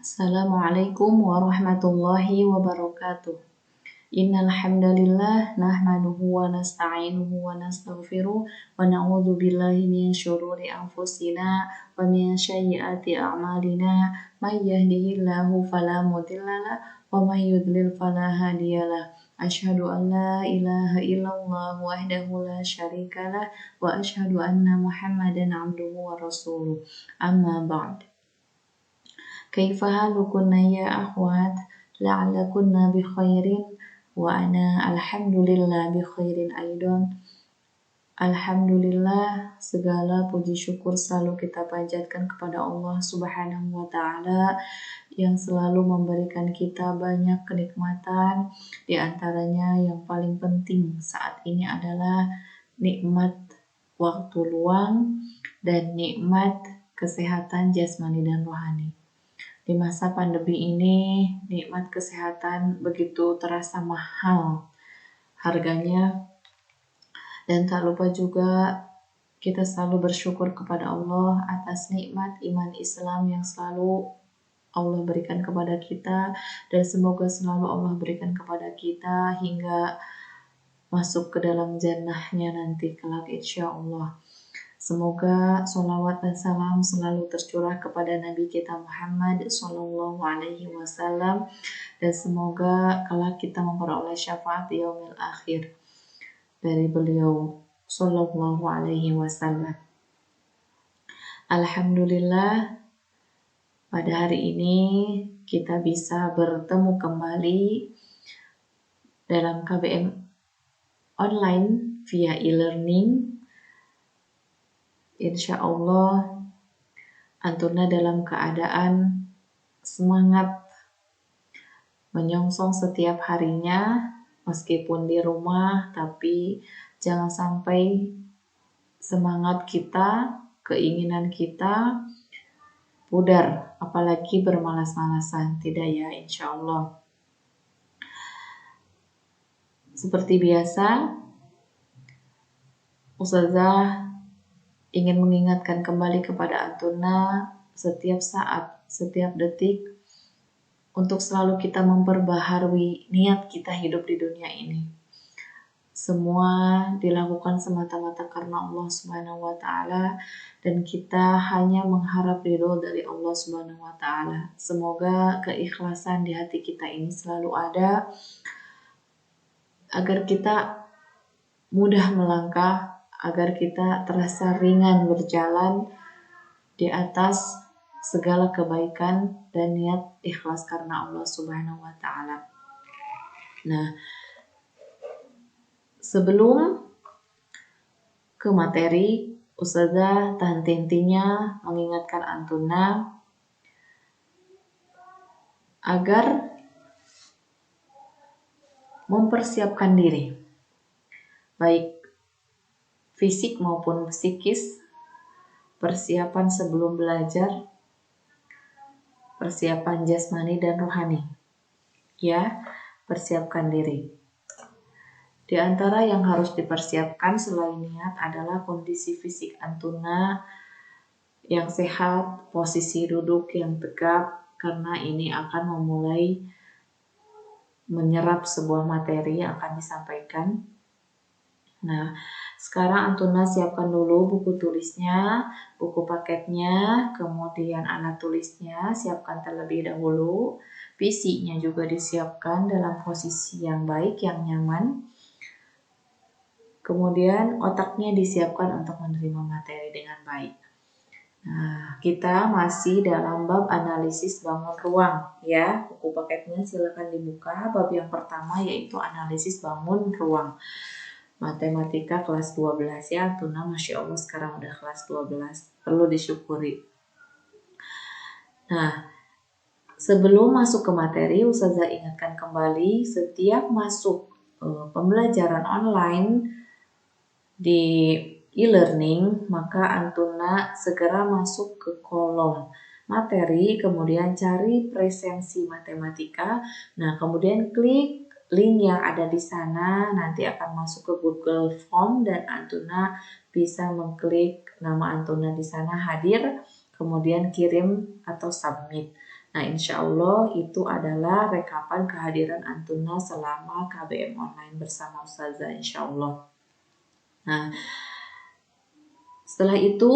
Assalamualaikum warahmatullahi wabarakatuh. Innal hamdalillah nahmaduhu wa nasta'inuhu wa nastaghfiruh wa na'udzu billahi min syururi anfusina wa min sayyiati a'malina. May yahdihillahu fala mudhillalah wa may yudlil fala hadiyalah. Asyhadu an la ilaha illallah wahdahu la syarikalah wa asyhadu anna Muhammadan 'abduhu wa rasuluh. Amma ba'd. Kaifa halukunna ya akhwat, la'allakunna bi khairin wa ana alhamdulillah bi khairin aidan. Alhamdulillah, segala puji syukur selalu kita panjatkan kepada Allah Subhanahu wa taala yang selalu memberikan kita banyak kenikmatan. Di antaranya yang paling penting saat ini adalah nikmat waktu luang dan nikmat kesehatan jasmani dan rohani. Di masa pandemi ini, nikmat kesehatan begitu terasa mahal harganya, dan tak lupa juga kita selalu bersyukur kepada Allah atas nikmat iman Islam yang selalu Allah berikan kepada kita, dan semoga selalu Allah berikan kepada kita hingga masuk ke dalam jannahnya nanti kelak insya Allah. Semoga sholawat dan salam selalu tercurah kepada Nabi kita Muhammad Sallallahu Alaihi Wasallam, dan semoga kelak kita memperoleh syafaat di yaumil akhir dari beliau Sallallahu Alaihi Wasallam. Alhamdulillah, pada hari ini kita bisa bertemu kembali dalam KBM online via e-learning. Insya Allah, Antuna dalam keadaan semangat menyongsong setiap harinya, meskipun di rumah, tapi jangan sampai semangat kita, keinginan kita pudar, apalagi bermalas-malasan. Tidak ya, insya Allah. Seperti biasa, Ustazah ingin mengingatkan kembali kepada Antuna setiap saat, setiap detik, untuk selalu kita memperbaharui niat kita hidup di dunia ini. Semua dilakukan semata-mata karena Allah Subhanahu wa taala, dan kita hanya mengharap ridho dari Allah Subhanahu wa taala. Semoga keikhlasan di hati kita ini selalu ada agar kita mudah melangkah, agar kita terasa ringan berjalan di atas segala kebaikan dan niat ikhlas karena Allah Subhanahu wa taala. Nah, sebelum ke materi, Ustazah tak henti-hentinya mengingatkan Antuna agar mempersiapkan diri, baik fisik maupun psikis, persiapan sebelum belajar, persiapan jasmani dan rohani. Ya, persiapkan diri. Di antara yang harus dipersiapkan selain niat adalah kondisi fisik Antuna yang sehat, posisi duduk yang tegap, karena ini akan memulai menyerap sebuah materi yang akan disampaikan. Nah, sekarang Antuna siapkan dulu buku tulisnya, buku paketnya, kemudian alat tulisnya siapkan terlebih dahulu. PC-nya juga disiapkan dalam posisi yang baik, yang nyaman. Kemudian otaknya disiapkan untuk menerima materi dengan baik. Nah, kita masih dalam bab analisis bangun ruang ya. Buku paketnya silakan dibuka. Bab yang pertama yaitu analisis bangun ruang. Matematika kelas 12 ya, Antuna Masya Allah sekarang udah kelas 12, perlu disyukuri. Nah, sebelum masuk ke materi, Ustazah ingatkan kembali, setiap masuk pembelajaran online di e-learning, maka Antuna segera masuk ke kolom materi, kemudian cari presensi matematika, nah kemudian klik link yang ada di sana, nanti akan masuk ke Google Form dan Antuna bisa mengklik nama Antuna di sana hadir, kemudian kirim atau submit. Nah, insya Allah itu adalah rekapan kehadiran Antuna selama KBM online bersama Ustazah, insya Allah. Nah, setelah itu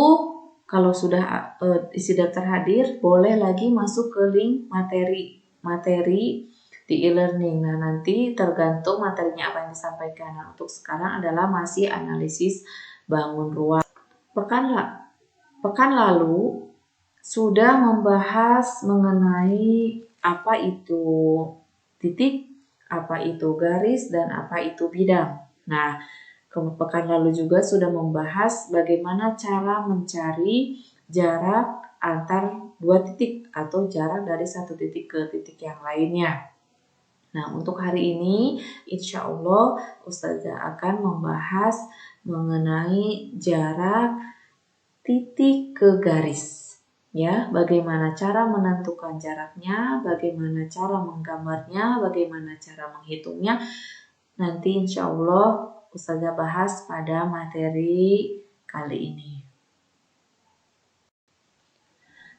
kalau sudah isi daftar hadir, boleh lagi masuk ke link materi di e-learning. Nah, nanti tergantung materinya apa yang disampaikan. Nah, untuk sekarang adalah masih analisis bangun ruang. Pekan lalu sudah membahas mengenai apa itu titik, apa itu garis, dan apa itu bidang. Nah, pekan lalu juga sudah membahas bagaimana cara mencari jarak antar dua titik atau jarak dari satu titik ke titik yang lainnya. Nah, untuk hari ini insya Allah Ustazah akan membahas mengenai jarak titik ke garis. Ya, bagaimana cara menentukan jaraknya, bagaimana cara menggambarnya, bagaimana cara menghitungnya. Nanti insya Allah Ustazah bahas pada materi kali ini.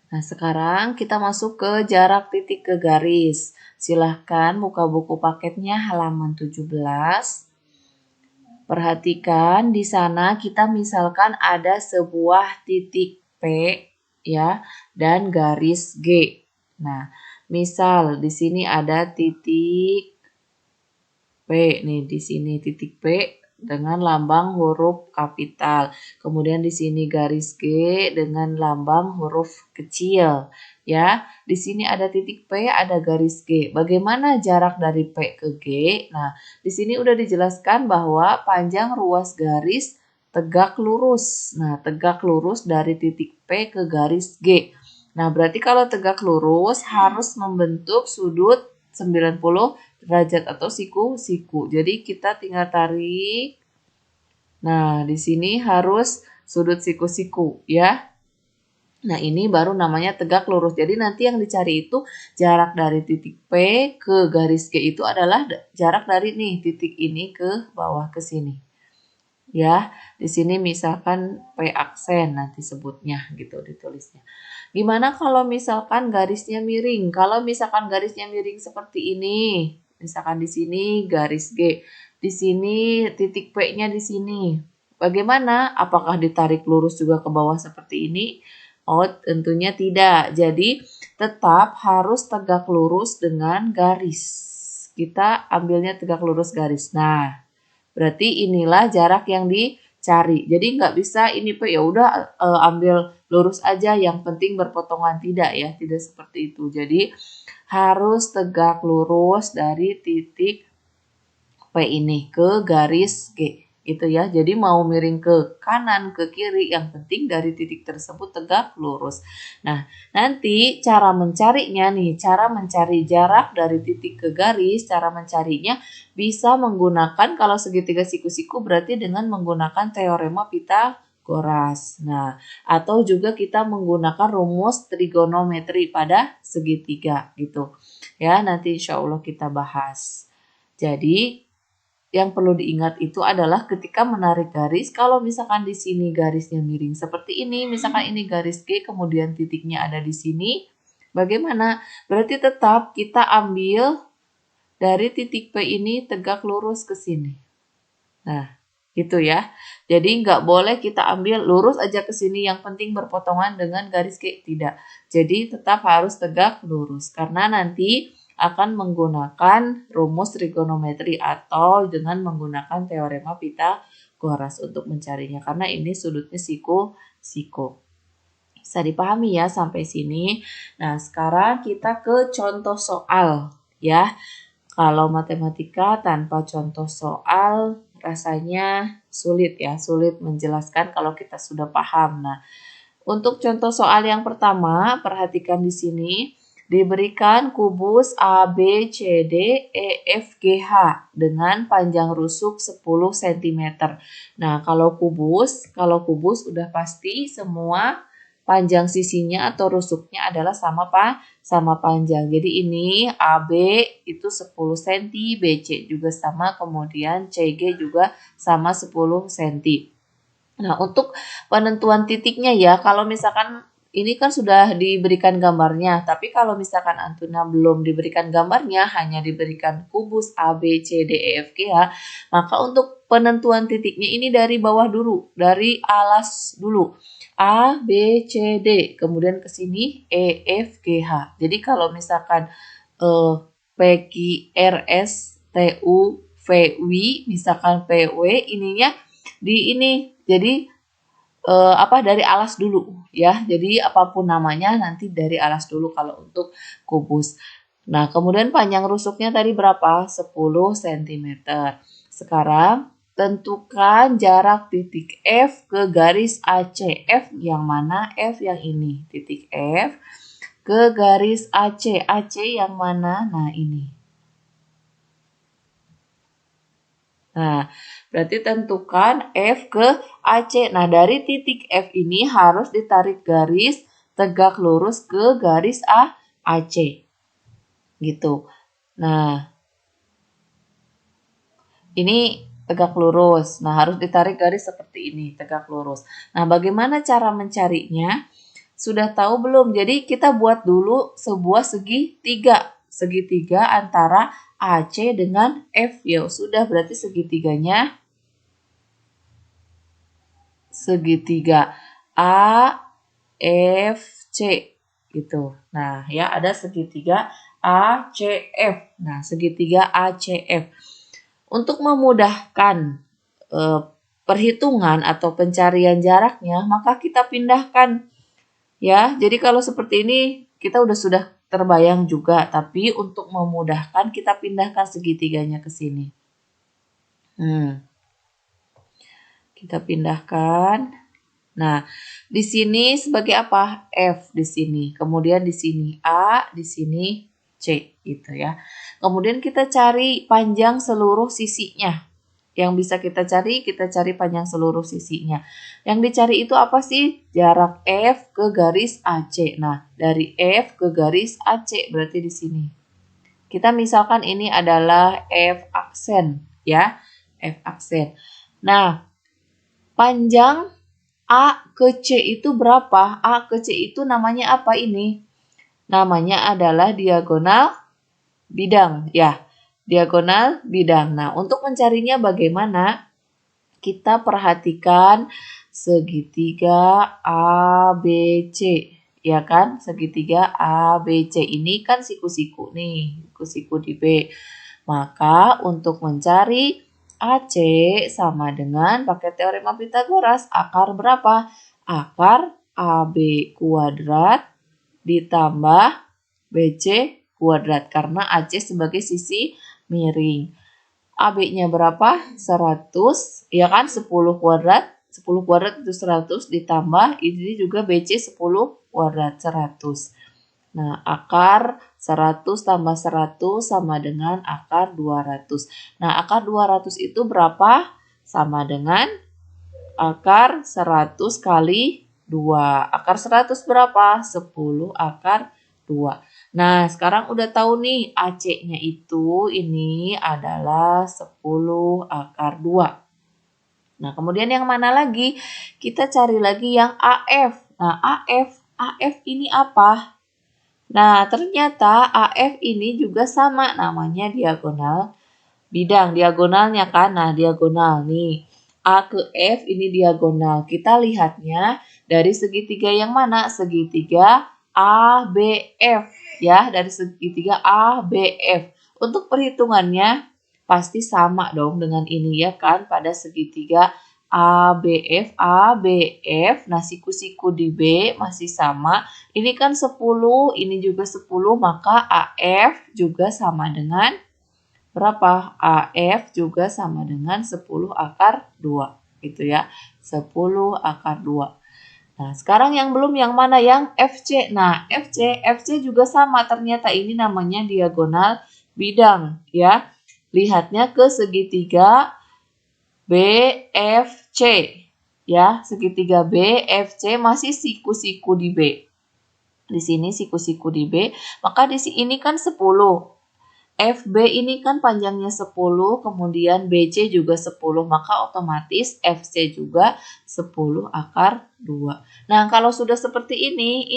Nah, sekarang kita masuk ke jarak titik ke garis. Silahkan buka buku paketnya halaman 17. Perhatikan di sana kita misalkan ada sebuah titik P ya dan garis G. Nah, misal di sini ada titik P nih, di sini titik P dengan lambang huruf kapital. Kemudian di sini garis G dengan lambang huruf kecil, ya. Di sini ada titik P, ada garis G. Bagaimana jarak dari P ke G? Nah, di sini udah dijelaskan bahwa panjang ruas garis tegak lurus. Nah, tegak lurus dari titik P ke garis G. Nah, berarti kalau tegak lurus harus membentuk sudut 90 derajat atau siku-siku. Jadi kita tinggal tarik. Nah, di sini harus sudut siku-siku ya. Nah, ini baru namanya tegak lurus. Jadi nanti yang dicari itu jarak dari titik P ke garis G itu adalah jarak dari nih titik ini ke bawah ke sini. Ya, di sini misalkan P aksen nanti sebutnya gitu ditulisnya. Gimana kalau misalkan garisnya miring? Kalau misalkan garisnya miring seperti ini, misalkan di sini garis G, di sini titik P-nya di sini. Bagaimana? Apakah ditarik lurus juga ke bawah seperti ini? Oh, tentunya tidak. Jadi, tetap harus tegak lurus dengan garis. Kita ambilnya tegak lurus garis. Nah, berarti inilah jarak yang dicari. Jadi nggak bisa ini P ya udah ambil lurus aja yang penting berpotongan, tidak ya, tidak seperti itu. Jadi harus tegak lurus dari titik P ini ke garis G gitu ya. Jadi mau miring ke kanan ke kiri yang penting dari titik tersebut tegak lurus. Nah, nanti cara mencarinya nih, cara mencari jarak dari titik ke garis, cara mencarinya bisa menggunakan kalau segitiga siku-siku berarti dengan menggunakan teorema Pitagoras. Nah, atau juga kita menggunakan rumus trigonometri pada segitiga gitu. Ya, nanti insya Allah kita bahas. Jadi, yang perlu diingat itu adalah ketika menarik garis, kalau misalkan di sini garisnya miring seperti ini, misalkan ini garis G, kemudian titiknya ada di sini, bagaimana? Berarti tetap kita ambil dari titik P ini tegak lurus ke sini. Nah, gitu ya. Jadi nggak boleh kita ambil lurus aja ke sini, yang penting berpotongan dengan garis G, tidak. Jadi tetap harus tegak lurus, karena nanti akan menggunakan rumus trigonometri atau dengan menggunakan teorema Pitagoras untuk mencarinya, karena ini sudutnya siku-siku. Bisa dipahami ya sampai sini. Nah, sekarang kita ke contoh soal ya. Kalau matematika tanpa contoh soal rasanya sulit ya, sulit menjelaskan kalau kita sudah paham. Nah, untuk contoh soal yang pertama, perhatikan di sini. Diberikan kubus A, B, C, D, E, F, G, H dengan panjang rusuk 10 cm. Nah, kalau kubus udah pasti semua panjang sisinya atau rusuknya adalah sama panjang. Jadi ini AB itu 10 cm, BC juga sama, kemudian CG juga sama 10 cm. Nah, untuk penentuan titiknya ya, kalau misalkan ini kan sudah diberikan gambarnya, tapi kalau misalkan Antuna belum diberikan gambarnya, hanya diberikan kubus A, B, C, D, E, F, G, H, maka untuk penentuan titiknya ini dari bawah dulu, dari alas dulu. A, B, C, D, kemudian ke sini E, F, G, H. Jadi kalau misalkan P, Q, R, S, T, U, V, W, misalkan P, W, ininya di ini, jadi dari alas dulu ya. Jadi apapun namanya nanti dari alas dulu kalau untuk kubus. Nah, kemudian panjang rusuknya tadi berapa? 10 cm. Sekarang tentukan jarak titik F ke garis AC. F yang mana? F yang ini. Titik F ke garis AC. AC yang mana? Nah, ini. Nah, berarti tentukan F ke AC. Nah, dari titik F ini harus ditarik garis tegak lurus ke garis AC. Gitu. Nah, ini tegak lurus. Nah, harus ditarik garis seperti ini, tegak lurus. Nah, bagaimana cara mencarinya? Sudah tahu belum? Jadi kita buat dulu sebuah segitiga. Segitiga antara AC dengan F. Ya sudah, berarti segitiga A, F, C gitu. Nah, ya ada segitiga A, C, F. Nah, segitiga A, C, F. Untuk memudahkan perhitungan atau pencarian jaraknya, maka kita pindahkan ya. Jadi kalau seperti ini kita sudah terbayang juga, tapi untuk memudahkan kita pindahkan segitiganya ke sini. Kita pindahkan. Nah, di sini sebagai apa? F di sini. Kemudian di sini A, di sini C gitu ya. Kemudian kita cari panjang seluruh sisinya. Yang bisa kita cari panjang seluruh sisinya. Yang dicari itu apa sih? Jarak F ke garis AC. Nah, dari F ke garis AC berarti di sini. Kita misalkan ini adalah F aksen ya. F aksen. Nah, panjang A ke C itu berapa? A ke C itu namanya apa ini? Namanya adalah diagonal bidang ya. Diagonal bidang. Nah, untuk mencarinya bagaimana? Kita perhatikan segitiga ABC. Ya kan? Segitiga ABC ini kan siku-siku nih. Siku-siku di B. Maka untuk mencari AC sama dengan pakai teorema Pitagoras. Akar berapa? Akar AB kuadrat ditambah BC kuadrat. Karena AC sebagai sisi miring. AB-nya berapa? 100. Ya kan? 10 kuadrat. 10 kuadrat itu 100 ditambah. Ini juga BC 10 kuadrat 100. Nah, akar 100 tambah 100 sama dengan akar 200. Nah, akar 200 itu berapa? Sama dengan akar 100 kali 2. Akar 100 berapa? 10 akar 2. Nah, sekarang udah tahu nih AC-nya itu ini adalah 10 akar 2. Nah, kemudian yang mana lagi? Kita cari lagi yang AF. Nah, AF ini apa? Nah, ternyata AF ini juga sama namanya diagonal bidang. Diagonalnya kan, nah diagonal nih. A ke F ini diagonal. Kita lihatnya dari segitiga yang mana? Segitiga ABF ya, dari segitiga ABF. Untuk perhitungannya pasti sama dong dengan ini ya kan, pada segitiga ABF, nah siku-siku di B masih sama. Ini kan 10, ini juga 10, maka AF juga sama dengan berapa? AF juga sama dengan 10 akar 2. Gitu ya, 10 akar 2. Nah, sekarang yang belum yang mana? Yang FC. Nah, FC juga sama. Ternyata ini namanya diagonal bidang ya. Lihatnya ke segitiga BFC ya, segitiga BFC masih siku-siku di B. Di sini siku-siku di B, maka di sini kan 10. FB ini kan panjangnya 10, kemudian BC juga 10, maka otomatis FC juga 10 akar 2. Nah, kalau sudah seperti ini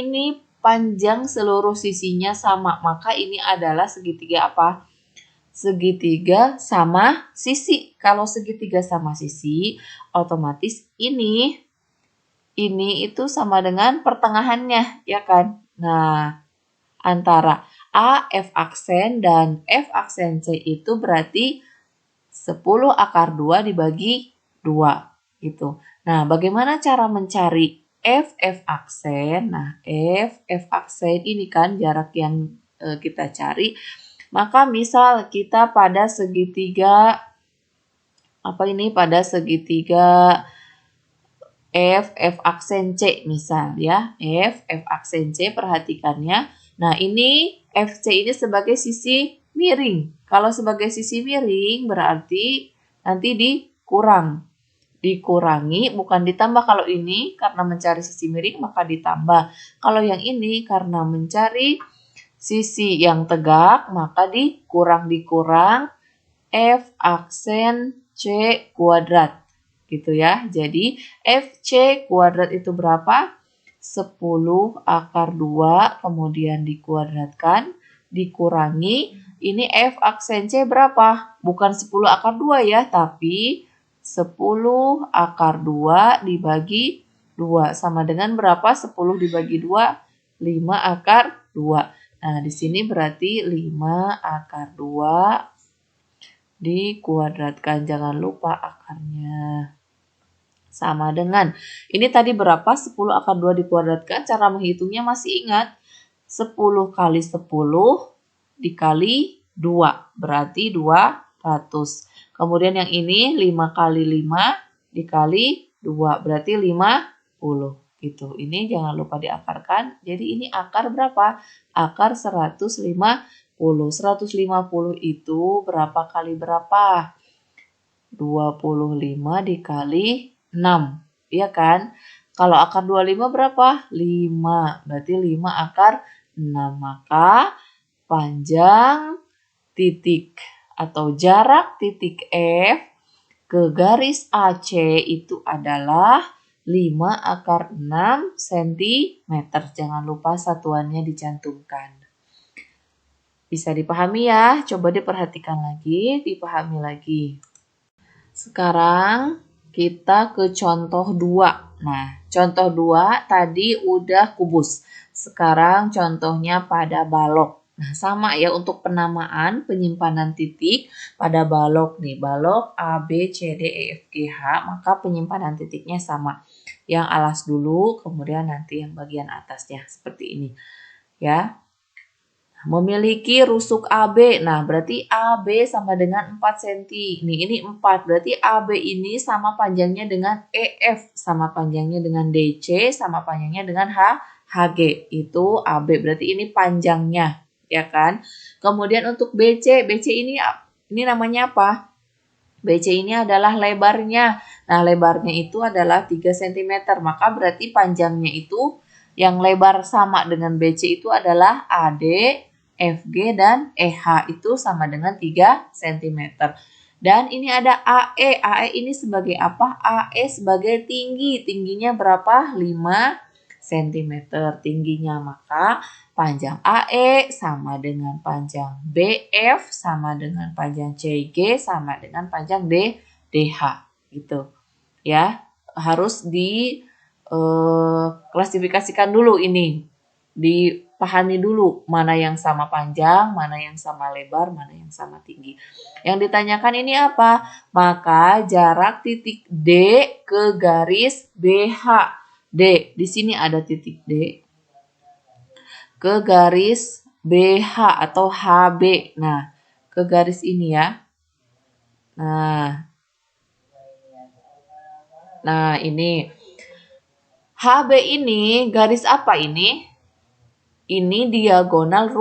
panjang seluruh sisinya sama, maka ini adalah segitiga apa? Segitiga sama sisi. Kalau segitiga sama sisi, otomatis ini itu sama dengan pertengahannya, ya kan? Nah, antara A, F aksen, dan F aksen C itu berarti 10 akar 2 dibagi 2. Gitu. Nah, bagaimana cara mencari F aksen? Nah, F aksen ini kan jarak yang kita cari. Maka misal kita pada segitiga, pada segitiga F aksen C misal ya. F aksen C, perhatikannya. Nah, ini FC ini sebagai sisi miring. Kalau sebagai sisi miring berarti nanti dikurangi, bukan ditambah. Kalau ini karena mencari sisi miring maka ditambah. Kalau yang ini karena mencari sisi yang tegak maka dikurang F aksen C kuadrat. Gitu ya. Jadi FC kuadrat itu berapa? 10 akar 2 kemudian dikuadratkan dikurangi ini F aksen C berapa? Bukan 10 akar 2 ya, tapi 10 akar 2 dibagi 2 sama dengan berapa? 10 dibagi 2 5 akar 2. Nah, di sini berarti 5 akar 2 dikuadratkan, jangan lupa akarnya. Sama dengan, ini tadi berapa? 10 akar 2 dikuadratkan, cara menghitungnya masih ingat? 10 kali 10 dikali 2, berarti 200. Kemudian yang ini 5 kali 5 dikali 2, berarti 50. Gitu. Ini jangan lupa diakarkan. Jadi ini akar berapa? Akar 150. 150 itu berapa kali berapa? 25 dikali 6, iya kan? Kalau akar 25 berapa? 5, berarti 5 akar 6. Maka panjang titik atau jarak titik F ke garis AC itu adalah 5 akar 6 cm. Jangan lupa satuannya dicantumkan. Bisa dipahami ya? Coba diperhatikan lagi, dipahami lagi. Sekarang kita ke contoh 2. Nah, contoh 2 tadi udah kubus. Sekarang contohnya pada balok. Nah, sama ya untuk penamaan penyimpanan titik pada balok nih. Balok A, B, C, D, E, F, G, H. Maka penyimpanan titiknya sama. Yang alas dulu, kemudian nanti yang bagian atasnya. Seperti ini. Ya. Memiliki rusuk AB. Nah, berarti AB sama dengan 4 cm. Ini 4. Berarti AB ini sama panjangnya dengan EF. Sama panjangnya dengan DC. Sama panjangnya dengan HG. Itu AB. Berarti ini panjangnya. Ya kan? Kemudian untuk BC. BC ini namanya apa? BC ini adalah lebarnya. Nah, lebarnya itu adalah 3 cm. Maka berarti panjangnya itu yang lebar sama dengan BC itu adalah AD, FG, dan EH itu sama dengan 3 cm. Dan ini ada AE. AE ini sebagai apa? AE sebagai tinggi. Tingginya berapa? 5 cm tingginya. Maka panjang AE sama dengan panjang BF sama dengan panjang CG sama dengan panjang DH. Gitu. Ya, harus klasifikasikan dulu ini. Dipahami dulu mana yang sama panjang, mana yang sama lebar, mana yang sama tinggi. Yang ditanyakan ini apa? Maka jarak titik D ke garis BH. D, di sini ada titik D. Ke garis BH atau HB. Nah, ke garis ini ya. Nah, ini. HB ini garis apa ini? Ini diagonal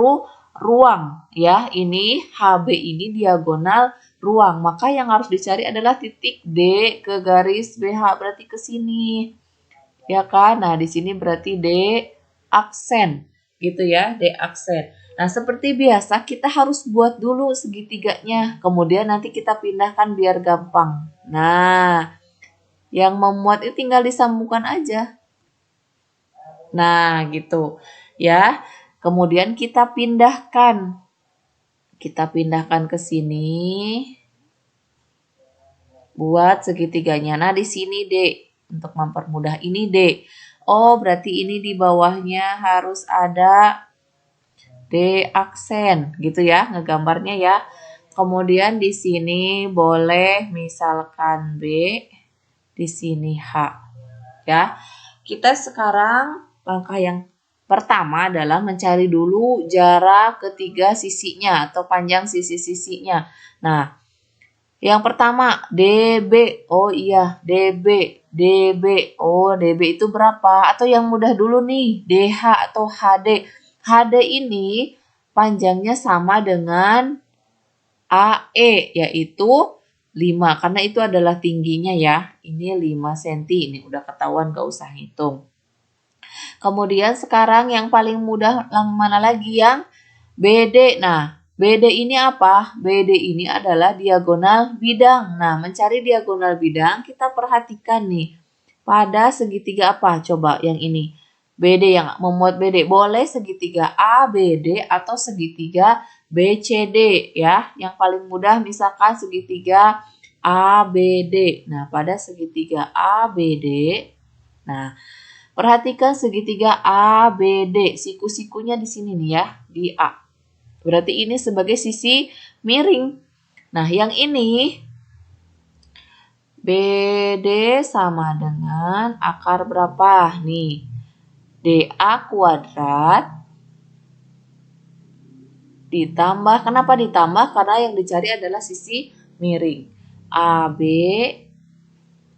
ruang ya. Ini HB ini diagonal ruang. Maka yang harus dicari adalah titik D ke garis BH, berarti ke sini. Ya kan? Nah, di sini berarti D aksen gitu ya, D aksen. Nah, seperti biasa kita harus buat dulu segitiganya. Kemudian nanti kita pindahkan biar gampang. Nah, yang memuat itu tinggal disambungkan aja. Nah, gitu. Ya. Kemudian kita pindahkan. Kita pindahkan ke sini. Buat segitiganya. Nah, di sini D. Untuk mempermudah ini D. Oh, berarti ini di bawahnya harus ada D aksen gitu ya, ngegambarnya ya. Kemudian di sini boleh misalkan B, di sini H. Ya. Kita sekarang langkah yang pertama adalah mencari dulu jarak ketiga sisinya atau panjang sisi-sisinya. Nah, yang pertama DB. Oh iya, DB. DB. Oh, DB itu berapa? Atau yang mudah dulu nih, DH atau HD. HD ini panjangnya sama dengan AE, yaitu 5. Karena itu adalah tingginya ya. Ini 5 cm. Ini udah ketahuan, gak usah hitung. Kemudian sekarang yang paling mudah yang mana lagi? Yang BD. Nah, BD ini apa? BD ini adalah diagonal bidang. Nah, mencari diagonal bidang kita perhatikan nih. Pada segitiga apa? Coba yang ini. BD yang memuat BD. Boleh segitiga ABD atau segitiga BCD ya. Yang paling mudah misalkan segitiga ABD. Nah, pada segitiga ABD. Nah, perhatikan segitiga ABD. Siku-sikunya di sini nih ya. Di A. Berarti ini sebagai sisi miring. Nah, yang ini BD sama dengan akar berapa? Nih, DA kuadrat ditambah, kenapa ditambah? Karena yang dicari adalah sisi miring. AB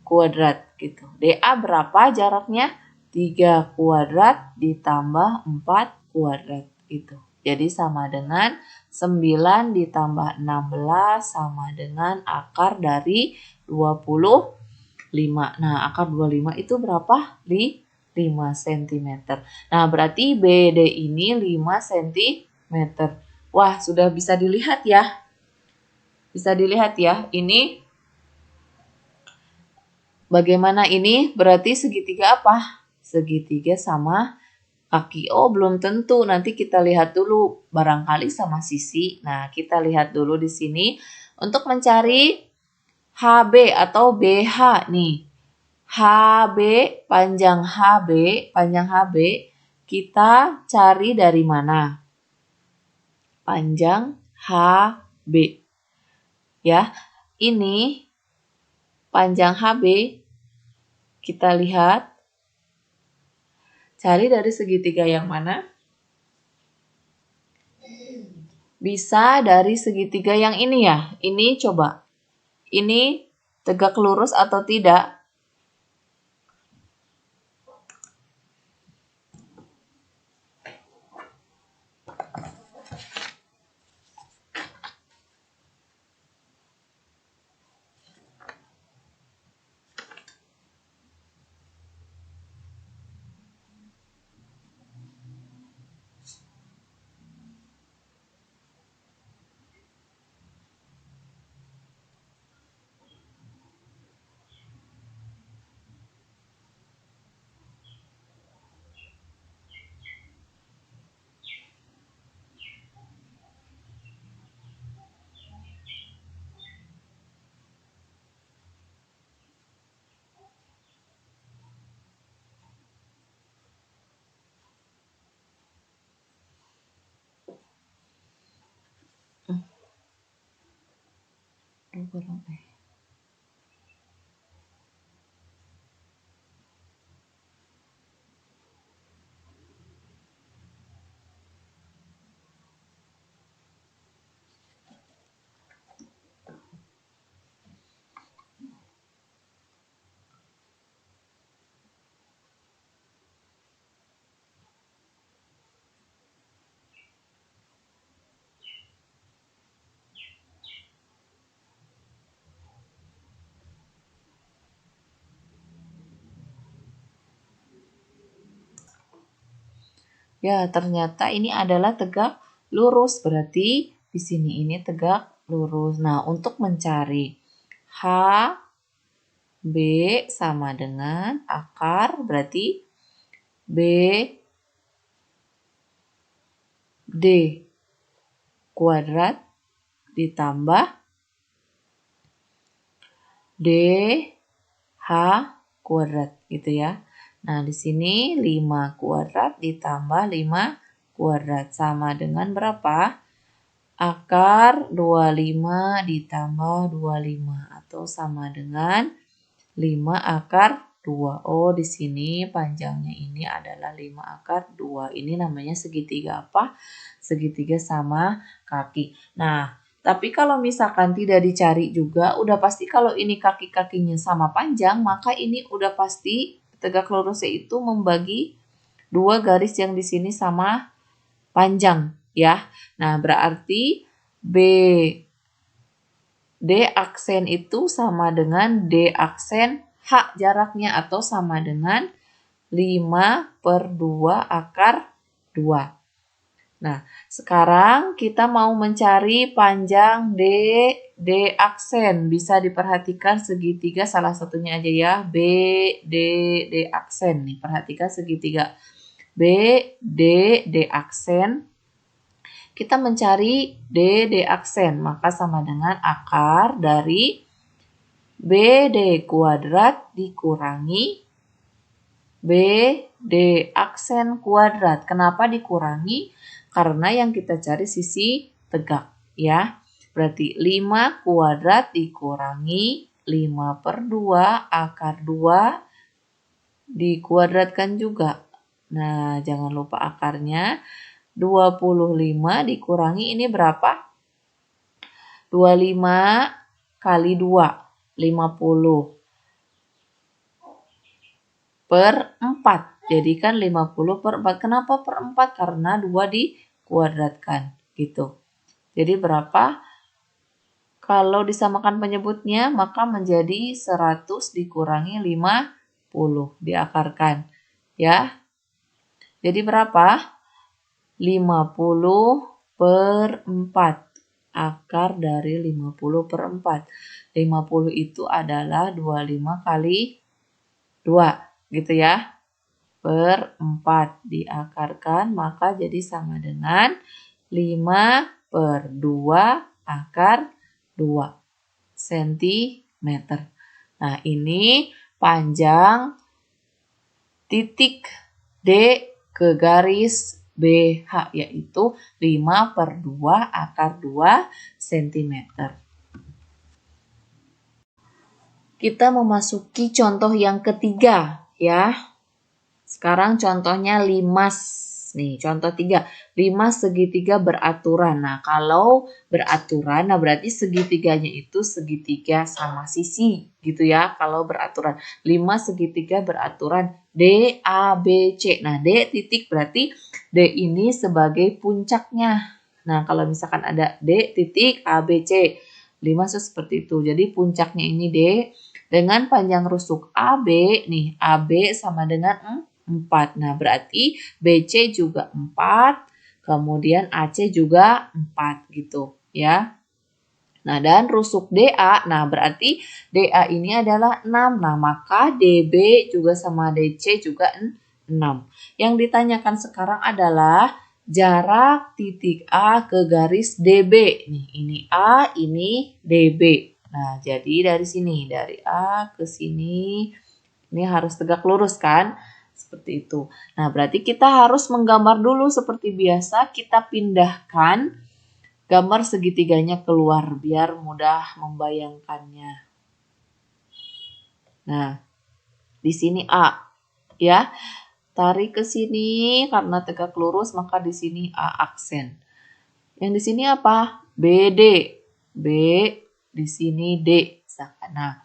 kuadrat gitu. DA berapa jaraknya? 3 kuadrat ditambah 4 kuadrat gitu. Jadi sama dengan 9 ditambah 16 sama dengan akar dari 25. Nah, akar 25 itu berapa? 5 cm. Nah, berarti BD ini 5 cm. Wah, sudah bisa dilihat ya. Bisa dilihat ya. Ini bagaimana ini? Berarti segitiga apa? Segitiga sama kaki. Oh, belum tentu. Nanti kita lihat dulu. Barangkali sama sisi. Nah, kita lihat dulu di sini. Untuk mencari HB atau BH nih. HB, panjang HB, kita cari dari mana? Panjang HB. Ya, ini panjang HB. Kita lihat. Cari dari segitiga yang mana? Bisa dari segitiga yang ini ya. Ini coba. Ini tegak lurus atau tidak? Ya, ternyata ini adalah tegak lurus, berarti di sini ini tegak lurus. Nah, untuk mencari H, B sama dengan akar, berarti B, D kuadrat ditambah D, H kuadrat gitu ya. Nah, di sini 5 kuadrat ditambah 5 kuadrat sama dengan berapa? Akar 25 ditambah 25 atau sama dengan 5 akar 2. Oh, di sini panjangnya ini adalah 5 akar 2. Ini namanya segitiga apa? Segitiga sama kaki. Nah, tapi kalau misalkan tidak dicari juga, udah pasti kalau ini kaki-kakinya sama panjang, maka ini udah pasti tegak lurusnya itu membagi 2 garis yang di sini sama panjang ya. Nah, berarti B D aksen itu sama dengan D aksen H jaraknya atau sama dengan 5/2 akar 2. Nah, sekarang kita mau mencari panjang D aksen. Bisa diperhatikan segitiga salah satunya aja ya. B, D aksen. Nih, perhatikan segitiga. B, D aksen. Kita mencari D aksen. Maka sama dengan akar dari BD kuadrat dikurangi BD aksen kuadrat. Kenapa dikurangi? Karena yang kita cari sisi tegak ya. Berarti 5 kuadrat dikurangi 5/2 akar 2 dikuadratkan juga. Nah, jangan lupa akarnya. 25 dikurangi ini berapa? 25 kali 2, 50 per 4. Jadi kan 50 per 4. Kenapa per 4? Karena 2 dikuadratkan. Gitu. Jadi berapa? Kalau disamakan penyebutnya, maka menjadi 100 dikurangi 50. Diakarkan. Ya. Jadi berapa? 50 per 4. Akar dari 50 per 4. 50 itu adalah 25 kali 2. Gitu ya. Per 4 diakarkan, maka jadi sama dengan 5/2 akar 2 cm. Nah, ini panjang titik D ke garis BH, yaitu 5/2 akar 2 cm. Kita memasuki contoh yang ketiga ya. Sekarang contohnya limas. Nih, contoh 3. Limas segitiga beraturan. Nah, kalau beraturan, nah berarti segitiganya itu segitiga sama sisi gitu ya. Kalau beraturan. Limas segitiga beraturan D, A, B, C. Nah, D titik berarti D ini sebagai puncaknya. Nah, kalau misalkan ada D titik A, B, C. Limas itu seperti itu. Jadi puncaknya ini D. Dengan panjang rusuk AB, nih AB sama dengan 4. Nah, berarti BC juga 4, kemudian AC juga 4 gitu ya. Nah, dan rusuk DA, nah berarti DA ini adalah 6. Nah, maka DB juga sama DC juga 6. Yang ditanyakan sekarang adalah jarak titik A ke garis DB. Nih, ini A, ini DB. Nah, jadi dari sini, dari A ke sini, ini harus tegak lurus kan? Seperti itu. Nah, berarti kita harus menggambar dulu seperti biasa. Kita pindahkan gambar segitiganya keluar biar mudah membayangkannya. Nah, di sini A. Ya, tarik ke sini karena tegak lurus maka di sini A aksen. Yang di sini apa? BD. B di sini D. Nah,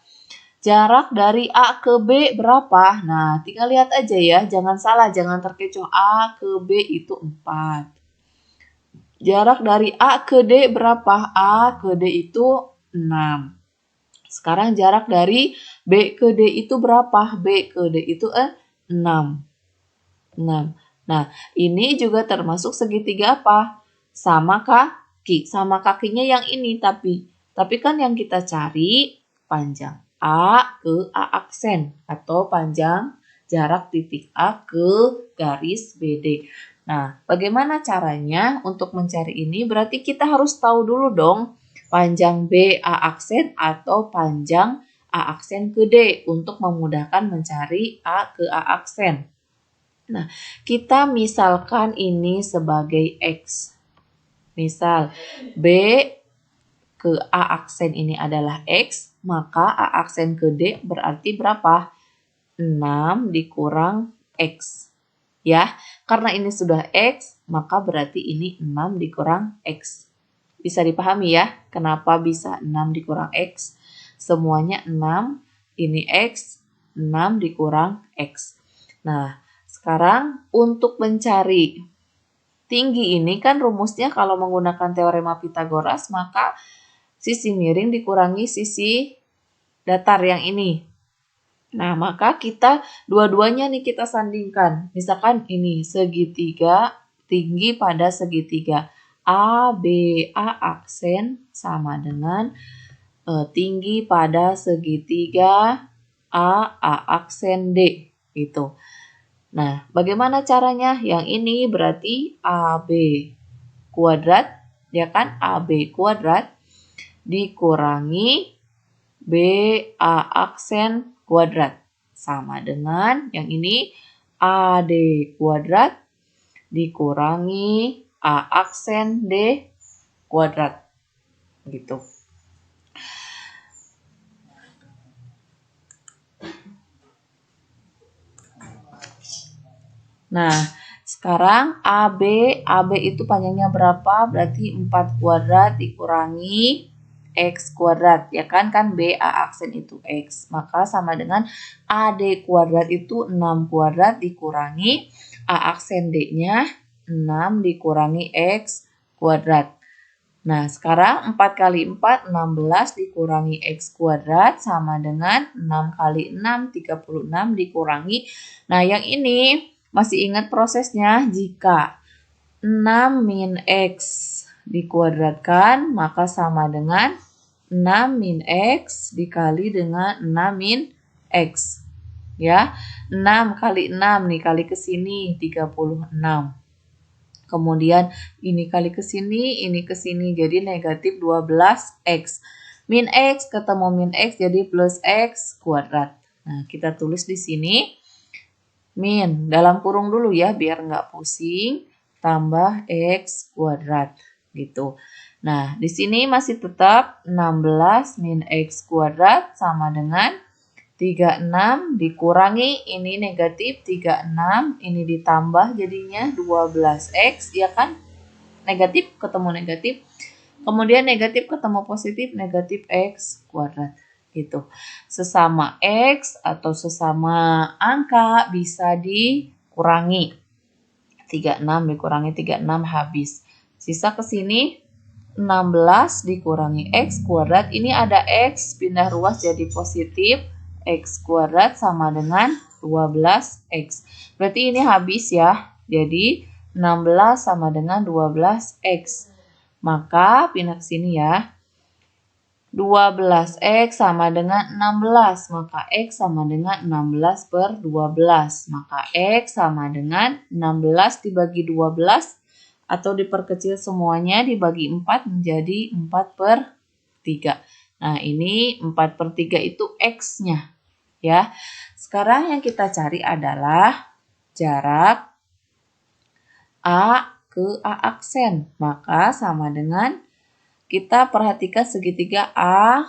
jarak dari A ke B berapa? Nah, tinggal lihat aja ya. Jangan salah, jangan terkecoh. A ke B itu 4. Jarak dari A ke D berapa? A ke D itu 6. Sekarang jarak dari B ke D itu berapa? B ke D itu 6. 6. Nah, ini juga termasuk segitiga apa? sama kaki. Sama kakinya yang ini tapi kan yang kita cari panjang A ke A aksen atau panjang jarak titik A ke garis BD. Nah, bagaimana caranya untuk mencari ini? Berarti kita harus tahu dulu dong panjang B A aksen atau panjang A aksen ke D untuk memudahkan mencari A ke A aksen. Nah, kita misalkan ini sebagai X. Misal B ke A aksen ini adalah X, maka A aksen ke D berarti berapa? 6 dikurang X. Ya, karena ini sudah X, maka berarti ini 6 dikurang X. Bisa dipahami ya, kenapa bisa 6 dikurang X? Semuanya 6, ini X, 6 dikurang X. Nah, sekarang untuk mencari tinggi ini kan rumusnya kalau menggunakan teorema Pitagoras, maka sisi miring dikurangi sisi datar yang ini. Nah, maka kita dua-duanya nih kita sandingkan. Misalkan ini segitiga, tinggi pada segitiga. A, B, A aksen sama dengan tinggi pada segitiga A aksen D. Gitu. Nah, bagaimana caranya? Yang ini berarti AB kuadrat, ya kan? AB kuadrat dikurangi BA aksen kuadrat. Sama dengan yang ini AD kuadrat dikurangi A aksen D kuadrat. Gitu. Nah, sekarang AB itu panjangnya berapa? Berarti 4 kuadrat dikurangi X kuadrat, ya kan? Kan BA aksen itu X. Maka sama dengan AD kuadrat itu 6 kuadrat dikurangi A aksen D-nya 6 dikurangi X kuadrat. Nah, sekarang 4 kali 4, 16 dikurangi X kuadrat sama dengan 6 kali 6, 36 dikurangi. Nah, yang ini masih ingat prosesnya? Jika 6 min X dikuadratkan, maka sama dengan 6 min X dikali dengan 6 min X. Ya, 6 kali 6 nih, kali ke sini 36. Kemudian ini kali ke sini, ini ke sini, jadi negatif 12X. Min X ketemu min X jadi plus X kuadrat. Nah, kita tulis di sini min, dalam kurung dulu ya biar nggak pusing, tambah X kuadrat gitu. Nah, di sini masih tetap 16 min X kuadrat sama dengan 36 dikurangi ini negatif 36, ini ditambah jadinya 12X, ya kan? Negatif ketemu negatif. Kemudian negatif ketemu positif, negatif X kuadrat. Gitu. Sesama X atau sesama angka bisa dikurangi. 36 dikurangi 36 habis. Sisa ke sini 16 dikurangi X kuadrat. Ini ada X, pindah ruas jadi positif. X kuadrat sama dengan 12X. Berarti ini habis ya. Jadi 16 sama dengan 12X. Maka pindah ke sini ya. 12X sama dengan 16. Maka X sama dengan 16 per 12. Maka X sama dengan 16 dibagi 12 atau diperkecil semuanya dibagi 4 menjadi 4 per 3. Nah, ini 4 per 3 itu X-nya. Ya, sekarang yang kita cari adalah jarak A ke A aksen. Maka sama dengan kita perhatikan segitiga A,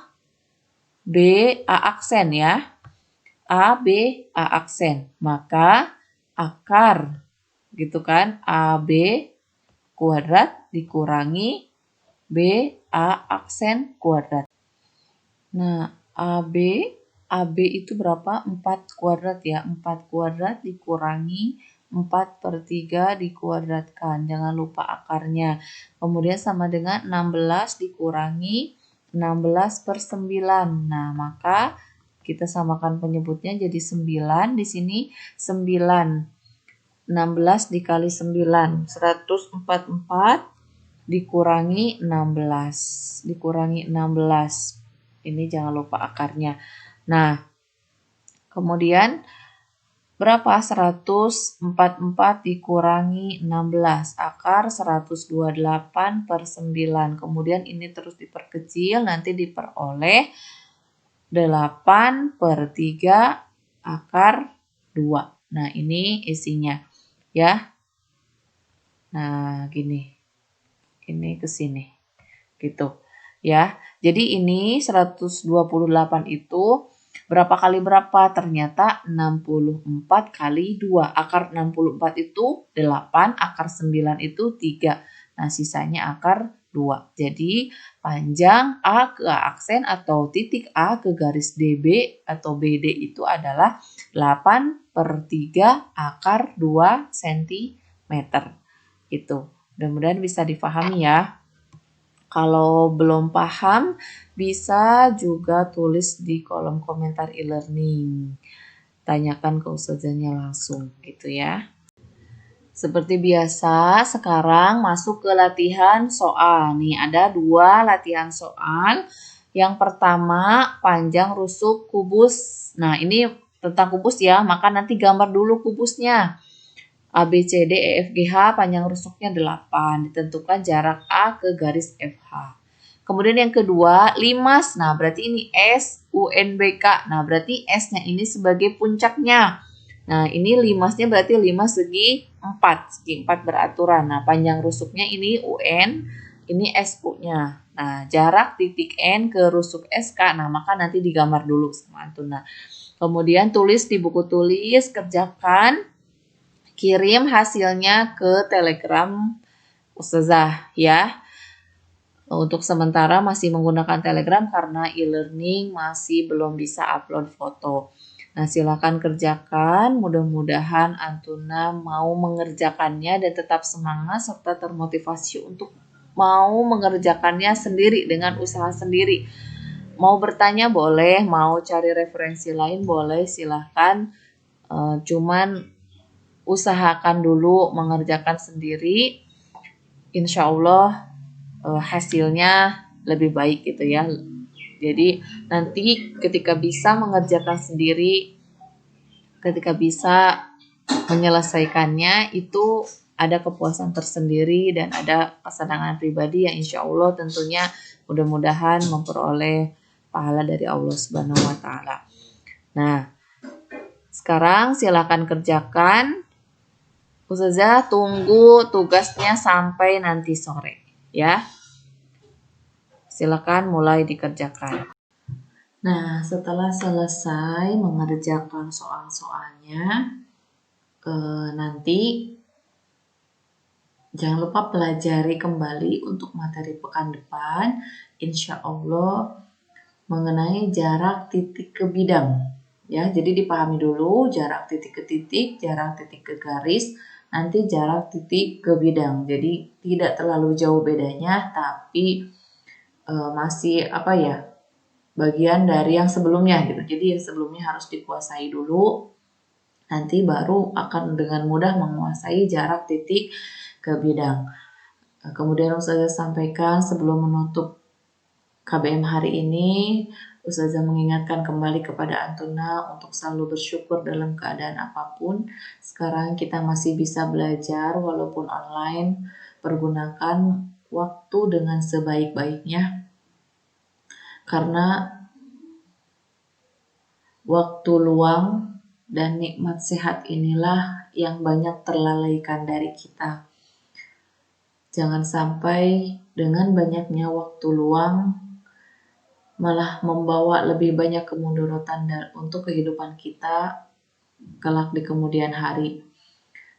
B, A aksen ya. A, B, A aksen. Maka akar gitu kan, AB kuadrat dikurangi B, A aksen kuadrat. Nah, AB itu berapa? 4 kuadrat ya. 4 kuadrat dikurangi 4 per 3 dikuadratkan. Jangan lupa akarnya. Kemudian sama dengan 16 dikurangi 16 per 9. Nah, maka kita samakan penyebutnya jadi 9. Di sini 9. 16 dikali 9. 144 dikurangi 16. Dikurangi 16. Ini jangan lupa akarnya. Nah, kemudian berapa? 144 dikurangi 16. Akar 128/9. Kemudian ini terus diperkecil, nanti diperoleh 8/3 akar 2. Nah, ini isinya. Ya. Nah, gini. Ini ke sini. Gitu. Ya. Jadi ini 128 itu berapa kali berapa? Ternyata 64 kali 2. Akar 64 itu 8, akar 9 itu 3. Nah, sisanya akar 2. Jadi, panjang A ke aksen atau titik A ke garis DB atau BD itu adalah 8/3 akar 2 cm. Gitu. Mudah-mudahan bisa difahami ya. Kalau belum paham, bisa juga tulis di kolom komentar e-learning. Tanyakan ke ustazahnya langsung gitu ya. Seperti biasa, sekarang masuk ke latihan soal. Nih, ada 2 latihan soal. Yang pertama, panjang rusuk kubus. Nah, ini tentang kubus ya, maka nanti gambar dulu kubusnya. A, B, C, D, E, F, G, H, panjang rusuknya 8. Ditentukan jarak A ke garis FH. Kemudian yang kedua, limas. Nah, berarti ini S, U, N, B, K. Nah, berarti S-nya ini sebagai puncaknya. Nah, ini limasnya berarti limas segi 4. Segi 4 beraturan. Nah, panjang rusuknya ini UN, ini SU-nya. Nah, jarak titik N ke rusuk SK. Nah, maka nanti digambar dulu sama Antun. Nah, kemudian tulis di buku tulis, kerjakan. Kirim hasilnya ke Telegram Ustazah ya. Untuk sementara masih menggunakan Telegram karena e-learning masih belum bisa upload foto. Nah, silakan kerjakan. Mudah-mudahan Antuna mau mengerjakannya dan tetap semangat serta termotivasi untuk mau mengerjakannya sendiri dengan usaha sendiri. Mau bertanya boleh, mau cari referensi lain boleh, silahkan. Cuman usahakan dulu mengerjakan sendiri, insya Allah hasilnya lebih baik gitu ya. Jadi nanti ketika bisa mengerjakan sendiri, ketika bisa menyelesaikannya itu ada kepuasan tersendiri dan ada kesenangan pribadi yang insya Allah tentunya mudah-mudahan memperoleh pahala dari Allah Subhanahu wa Ta'ala. Nah, sekarang silakan kerjakan. Ustazah tunggu tugasnya sampai nanti sore ya. Silakan mulai dikerjakan. Nah, setelah selesai mengerjakan soal-soalnya, nanti jangan lupa pelajari kembali untuk materi pekan depan, insya Allah mengenai jarak titik ke bidang. Ya, jadi dipahami dulu jarak titik ke titik, jarak titik ke garis, nanti jarak titik ke bidang. Jadi tidak terlalu jauh bedanya, tapi masih bagian dari yang sebelumnya gitu. Jadi yang sebelumnya harus dikuasai dulu, nanti baru akan dengan mudah menguasai jarak titik ke bidang. Kemudian Ustazah sampaikan sebelum menutup KBM hari ini, Ustazah mengingatkan kembali kepada Antuna untuk selalu bersyukur dalam keadaan apapun. Sekarang kita masih bisa belajar walaupun online, pergunakan waktu dengan sebaik-baiknya. Karena waktu luang dan nikmat sehat inilah yang banyak terlalaikan dari kita. Jangan sampai dengan banyaknya waktu luang malah membawa lebih banyak kemunduran untuk kehidupan kita kelak di kemudian hari.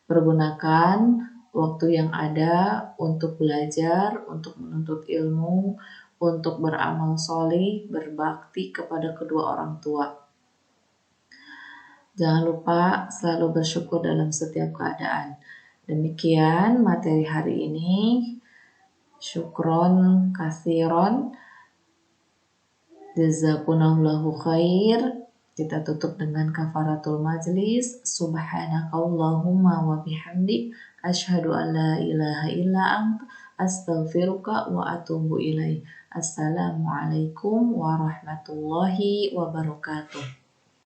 Pergunakan waktu yang ada untuk belajar, untuk menuntut ilmu, untuk beramal soleh, berbakti kepada kedua orang tua. Jangan lupa selalu bersyukur dalam setiap keadaan. Demikian materi hari ini. Syukron kasiron. Jazakumullahu khair. Kita tutup dengan kafaratul majlis. Subhanakallahumma wa bihamdik. Asyhadu an la ilaha illa anta. Astaghfiruka wa atubu ilaik. Assalamualaikum warahmatullahi wabarakatuh.